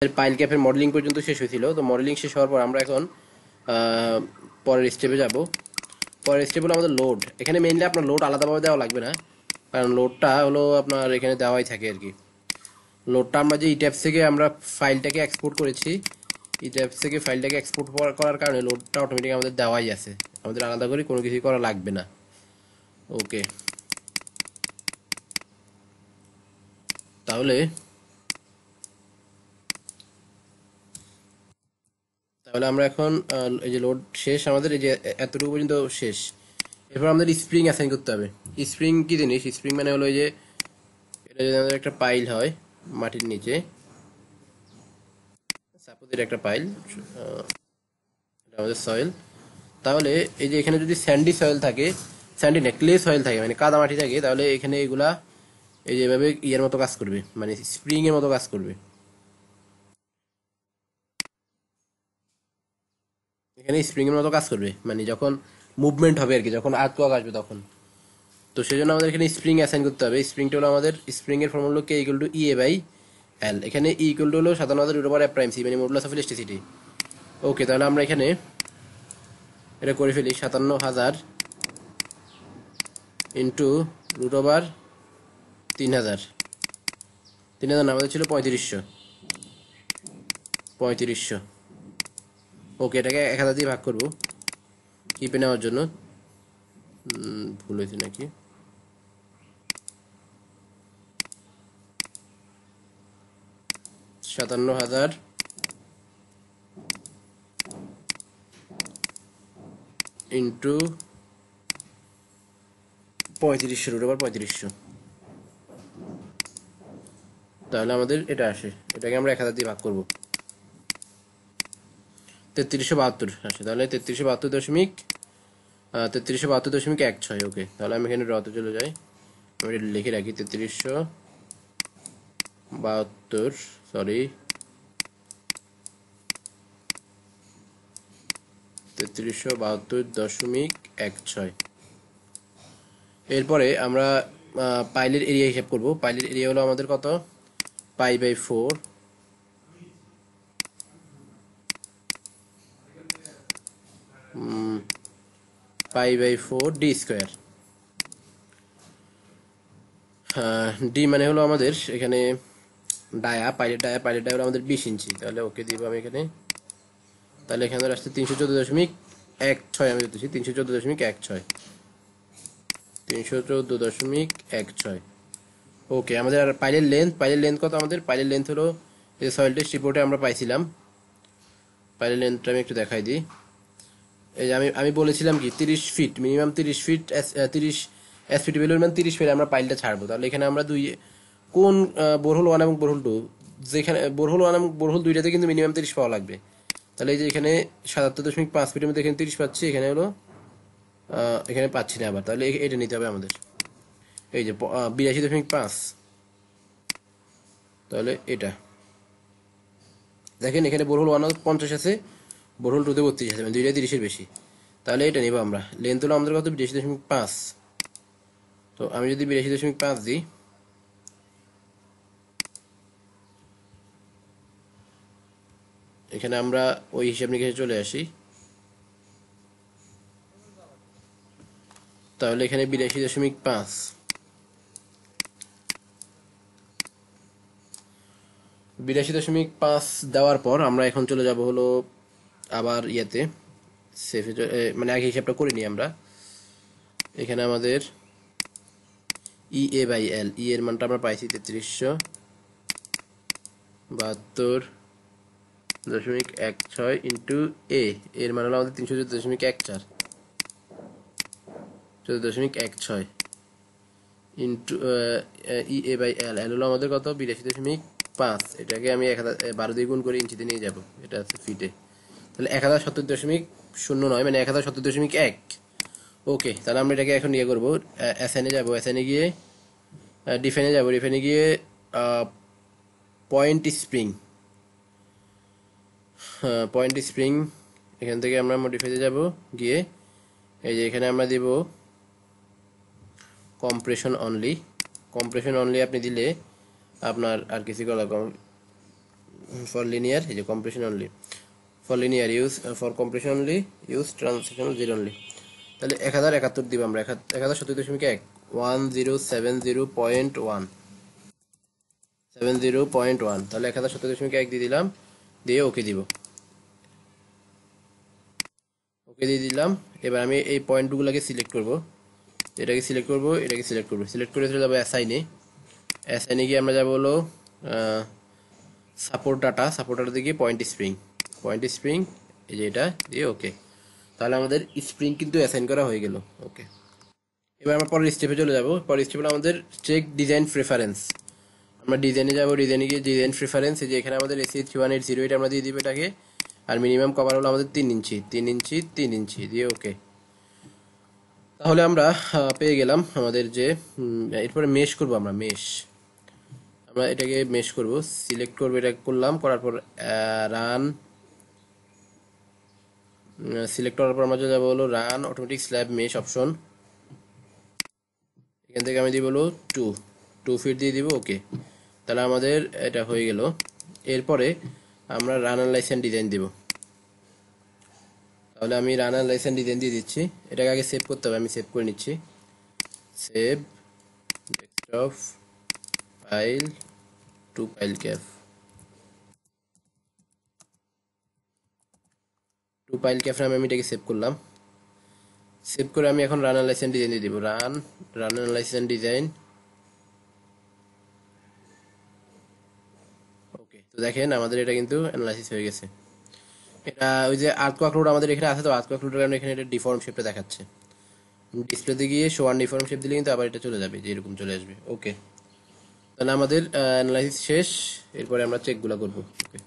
Pile ক্যাপের modelling পর্যন্ত শেষ হয়েছিল। তো মডেলিং শেষ হওয়ার পর আমরা এখন পরের স্টেপে যাব। পরের স্টেপ হলো আমাদের লোড। এখানে মেইনলি আপনার লোড আলাদাভাবে দেওয়া লাগবে না, কারণ লোডটা হলো আপনার এখানে দেওয়াই থাকে আর কি। লোডটা আমরা যে ইট্যাপস থেকে আমরা ফাইলটাকে এক্সপোর্ট করেছি, ইট্যাপস থেকে ফাইলটাকে এক্সপোর্ট করার কারণে লোডটা অটোমেটিক আমাদের দেওয়াই আছে, আমাদের আলাদা করে কোনো কিছুই করা লাগবে না। ওকে, তাহলে তাহলে আমরা এখন এই যে লোড শেষ, আমাদের এই যে এতটুকু পর্যন্ত শেষ। এরপর আমাদের স্প্রিং অ্যাসাইন করতে হবে। স্প্রিং কি জিনিস? স্প্রিং মানে হলো এই যে এটা যদি আমাদের একটা পাইল হয় মাটির নিচে, সাপোজ এটা একটা পাইল, এটা আমাদের সয়েল। তাহলে এই যে এখানে যদি স্যান্ডি সয়েল থাকে, স্যান্ডি না ক্লে সয়েল থাকে মানে কাদা মাটি থাকে, তাহলে এখানে এগুলা এই যে এভাবে ইয়ের মতো কাজ করবে, মানে স্প্রিং এর মতো কাজ করবে। এখানে স্প্রিং এর মতো কাজ করবে মানে যখন মুভমেন্ট হবে আর কি, যখন আর্টওয়ার্ক আসবে তখন। তো সেই জন্য আমাদের এখানে স্প্রিং অ্যাসাইন করতে হবে। স্প্রিংটা হলো আমাদের, স্প্রিং এর ফর্মুলা হলো K equal to E A by L. এখানে ই ইকুয়াল টু হলো 57,000 root over F prime C, মানে মডুলাস অফ ইলাস্টিসিটি। ওকে, তাহলে আমরা এখানে এটা করে ফেলি। 57,000 ইন্টু রুট ওভার 3,000। 3,000 না, আমাদের ছিল 3500। ওকে, এটাকে 1,000 দিয়ে ভাগ করবো কিপে নেওয়ার জন্য। ভুল হয়েছে নাকি? সাতান্ন হাজার ইন্টু 3500 রুট ওভার 3500, তাহলে আমাদের এটা আসে। এটাকে আমরা 1,000 দিয়ে ভাগ করবো, 3372 আসে। তাহলে 3372.16। ওকে, তাহলে আমি এখানে রতে চলে যাই, আমি এটা লিখে রাখি 3372, সরি 3372.16। এরপরে আমরা পাইলের এরিয়া হিসাব করব। পাইলের এরিয়া হলো আমাদের কত? Pi by 4 pi by 4 D square. D মানে হলো আমাদের এখানে ডায়া, পাইলের ডায়া হলো আমাদের 20 ইঞ্চি। তাহলে ওকে দিব আমি এখানে। তাহলে এখানে আসছে 314.16। আমি দিতেছি 314.16, 314.16। ওকে, আমাদের আর পাইলের লেন্থ কত? আমাদের পাইলের লেন্থ হলো এই সয়েল টেস্ট রিপোর্টে আমরা পাইছিলাম। পাইলের লেন্থটা আমি একটু দেখাই দিই। এই যে আমি বলেছিলাম কি 30 feet, minimum 30 feet, 30 SPT value মানে 30 ফিট আমরা পাইলটা ছাড়বো। তাহলে এখানে আমরা কোন বোরহোল 1 এবং বোরহোল 2, যেখানে বোরহোল 1 এবং বোরহোল 2টাতে কিন্তু মিনিমাম 30 পাওয়া লাগবে। তাহলে এই যে এখানে 77.5 ফিটের মধ্যে এখানে 30 পাচ্ছি, এখানে হলো এখানে পাচ্ছি না আবার। তাহলে এটা নিতে হবে আমাদের, এই যে 82.5। তাহলে এটা দেখেন, এখানে বোরহোল 1 50 আছে, বোরহোল 2তে 32 আছে, মানে দুইটাই 30-এর বেশি। তাহলে এটা নিব আমরা। লেন্থ হলো আমাদের কত? 82.5। তো আমি যদি 82.5 দিই, এখানে আমরা ওই হিসাব নিকেশে চলে আসি। তাহলে এখানে 82.5, 82.5 দেওয়ার পর আমরা এখন চলে যাব হলো আবার ইয়েতে সেফে, মানে আগে হিসাবটা করে নিই আমরা। এখানে আমাদের ই এ বাই এল, ই এর মানটা আমরা পাইছি 3372.16 ইন্টু এ, এর মান হলো আমাদের 314.14, 14.16 ইন্টু ই এ বাই এল, এল হলো আমাদের কত? 82.5। এটাকে আমি 12 দিয়ে গুণ করে ইঞ্চিতে নিয়ে যাব, এটা আছে ফিটে। তাহলে 1070.09, মানে 1070.1। ওকে, তাহলে আমরা এটাকে এখন ইয়ে করবো, এসএনে যাব, এসএনে গিয়ে ডিফাইনে যাব, ডিফাইনে গিয়ে পয়েন্ট স্প্রিং, এখান থেকে আমরা মডিফাইতে যাব, গিয়ে এই যে এখানে আমরা দেব কম্প্রেশন অনলি। আপনি দিলে আপনার আর কিছু করা ফর লিনিয়ার, এই যে compression only, for linear use, for compression only use translational zero only. তাহলে 1071 দিব আমরা, 1070.1 1070.1 70.1, তাহলে 1070.1 দিয়ে দিলাম, দিয়ে ওকে দিব, ওকে দিয়ে দিলাম। এবার আমি এই পয়েন্টগুলোকে সিলেক্ট করব, এটাকে সিলেক্ট করব, এটাকে সিলেক্ট করব, সিলেক্ট করে চলে যাবো অ্যাসাইনে। অ্যাসাইনে গিয়ে আমরা যাবো হলো সাপোর্ট ডাটা, সাপোর্ট ডাটা দিয়ে পয়েন্ট স্প্রিং, পয়েন্ট স্প্রিং, এই যে এটা দিয়ে ওকে। তাহলে আমাদের স্প্রিং কিন্তু অ্যাসাইন করা হয়ে গেল। ওকে, এবার আমরা পরের স্টেপে চলে যাব। পরের স্টেপে আমাদের চেক ডিজাইন প্রেফারেন্স। আমরা ডিজাইনে যাব, ডিজাইনে গিয়ে ডিজাইন প্রেফারেন্স, এই যে এখানে আমাদের এসি 31808 আমরা দিয়ে দিব এটাকে। আর মিনিমাম কভার হলো আমাদের 3 ইঞ্চি, 3 ইঞ্চি, 3 ইঞ্চি দিয়ে ওকে। তাহলে আমরা পেয়ে গেলাম আমাদের যে এরপরে মেশ করব আমরা, মেশ, আমরা এটাকে মেশ করব, সিলেক্ট করব, এটা করলাম, করার পর রান, সিলেক্ট করার পর আমরা যাবো হলো run automatic slab mesh option, এখান থেকে আমি দিব হলো 2 ফিট দিয়ে দিব ওকে। তাহলে আমাদের এটা হয়ে গেল। এরপরে আমরা রান অ্যানালাইজ এন্ড ডিজাইন দিব। তাহলে আমি রান অ্যানালাইজ এন্ড ডিজাইন দিয়ে দিচ্ছি। এটাকে আগে সেভ করতে হবে, আমি সেভ করে নিচ্ছি। Save desktop file two file cap, two file cap নামে আমি এটাকে সেভ করলাম। সেভ করে আমি এখন রান অ্যানালাইজ এন্ড ডিজাইন দিয়ে দিব, run analyse and design okay. তো দেখেন আমাদের এটা কিন্তু অ্যানালাইসিস হয়ে গেছে। এটা ওই যে আর্থকোয়াক লোড আমাদের এখানে আছে, তো আর্থকোয়াক লোডের কারণে এখানে এটা ডিফর্ম শেপটা দেখাচ্ছে। ডিসপ্লেতে গিয়ে শো অন ডিফর্ম শেপ দিলে কিন্তু আবার এটা চলে যাবে, যে এরকম চলে আসবে। ওকে, তাহলে আমাদের অ্যানালাইসিস শেষ। এরপরে আমরা চেকগুলো করবো। ওকে।